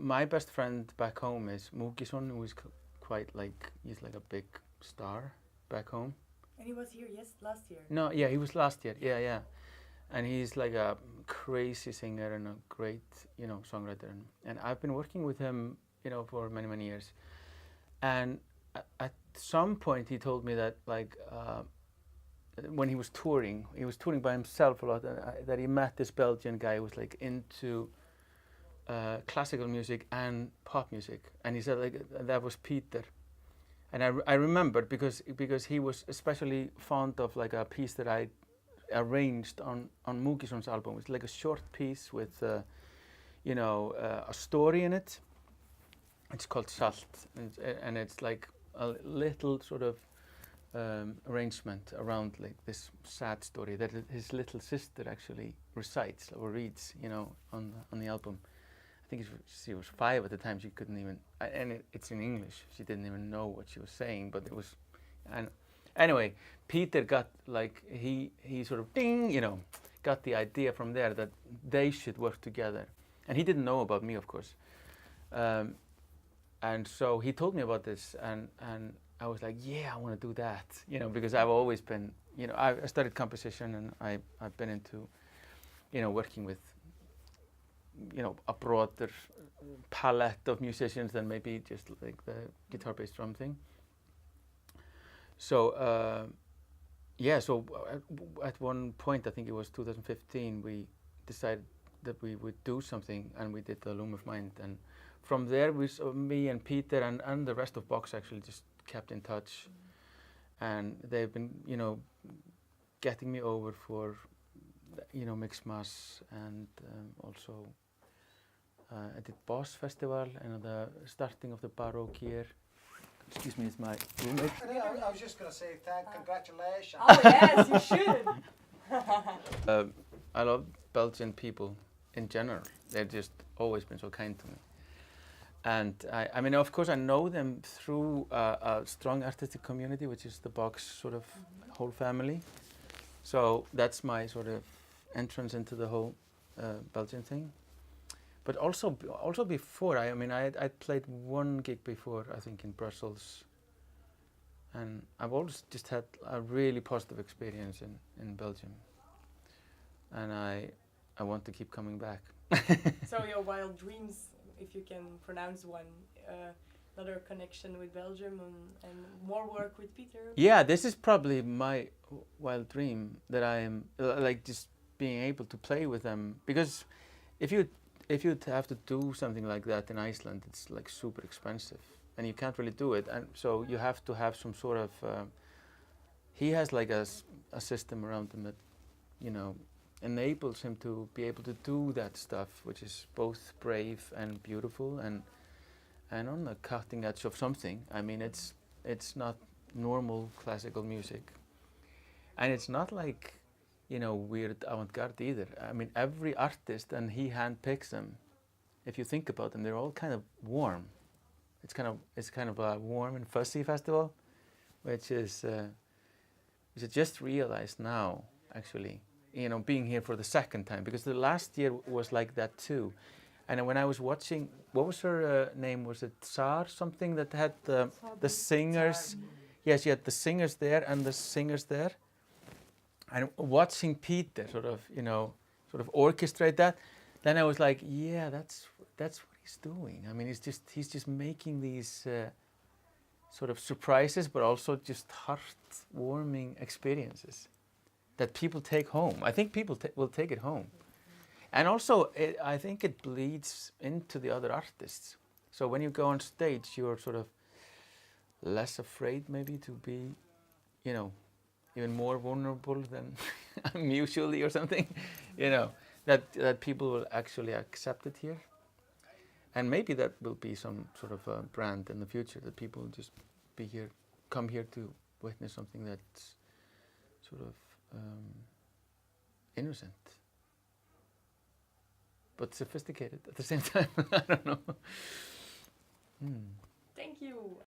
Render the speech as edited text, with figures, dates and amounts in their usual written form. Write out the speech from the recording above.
my best friend back home is Múkisson, who is quite like, he's like a big star back home. And he was here, yes, last year. No, yeah, he was last year. Yeah, yeah. And he's like a crazy singer and a great, songwriter. And I've been working with him, for many, many years. And at some point he told me that like when he was touring by himself a lot, that he met this Belgian guy who was like into classical music and pop music. And he said like that was Pétur. And I remembered because he was especially fond of like a piece that I arranged on Múkisson's album. It's like a short piece with a story in it. It's called Salt, and it's like a little sort of arrangement around like this sad story that his little sister actually recites or reads, on the album. I think she was 5 at the time. She couldn't even, and it's in English. She didn't even know what she was saying, but it was, and anyway, Pétur got like he sort of got the idea from there that they should work together, and he didn't know about me, of course. And so he told me about this, and I was like, yeah, I want to do that, because I've always been, I studied composition, and I've been into, working with, a broader palette of musicians than maybe just like the guitar, bass, drum thing. So so at one point, I think it was 2015, we decided that we would do something, and we did the Loom of Mind. And from there, me and Pétur and the rest of Box actually just kept in touch. And they've been, getting me over for, miXmass, and also I did Boss Festival and the starting of the Baroque year. Excuse me, it's my roommate. I was just going to say congratulations. Oh yes, you should. I love Belgian people in general. They've just always been so kind to me. And I mean, of course, I know them through a strong artistic community, which is the Box sort of whole family. So that's my sort of entrance into the whole Belgian thing. But also before, I played one gig before, I think in Brussels. And I've always just had a really positive experience in Belgium. And I want to keep coming back. So your wild dreams, if you can pronounce one, another connection with Belgium and more work with Pétur? Yeah, this is probably my wild dream, that I am like just being able to play with them. Because if you'd have to do something like that in Iceland, it's like super expensive, and you can't really do it. And so you have to have some sort of. He has like a system around him that, enables him to be able to do that stuff, which is both brave and beautiful and on the cutting edge of something. I mean, it's not normal classical music, and it's not like, weird avant-garde either. I mean, every artist, and he handpicks them. If you think about them, they're all kind of warm. It's kind of a warm and fuzzy festival, which I just realized now, actually, being here for the second time, because the last year was like that too. And when I was watching, what was her name? Was it Tsar something that had the singers? Yes, you had the singers there and the singers there. And watching Pétur sort of orchestrate that, then I was like, yeah, that's what he's doing. I mean, he's just making these sort of surprises, but also just heart-warming experiences that people take home. I think people will take it home. And also, I think it bleeds into the other artists. So when you go on stage, you're sort of less afraid maybe to be, even more vulnerable than I'm usually or something, that people will actually accept it here. And maybe that will be some sort of a brand in the future, that people will just come here to witness something that's sort of innocent, but sophisticated at the same time. I don't know. Thank you.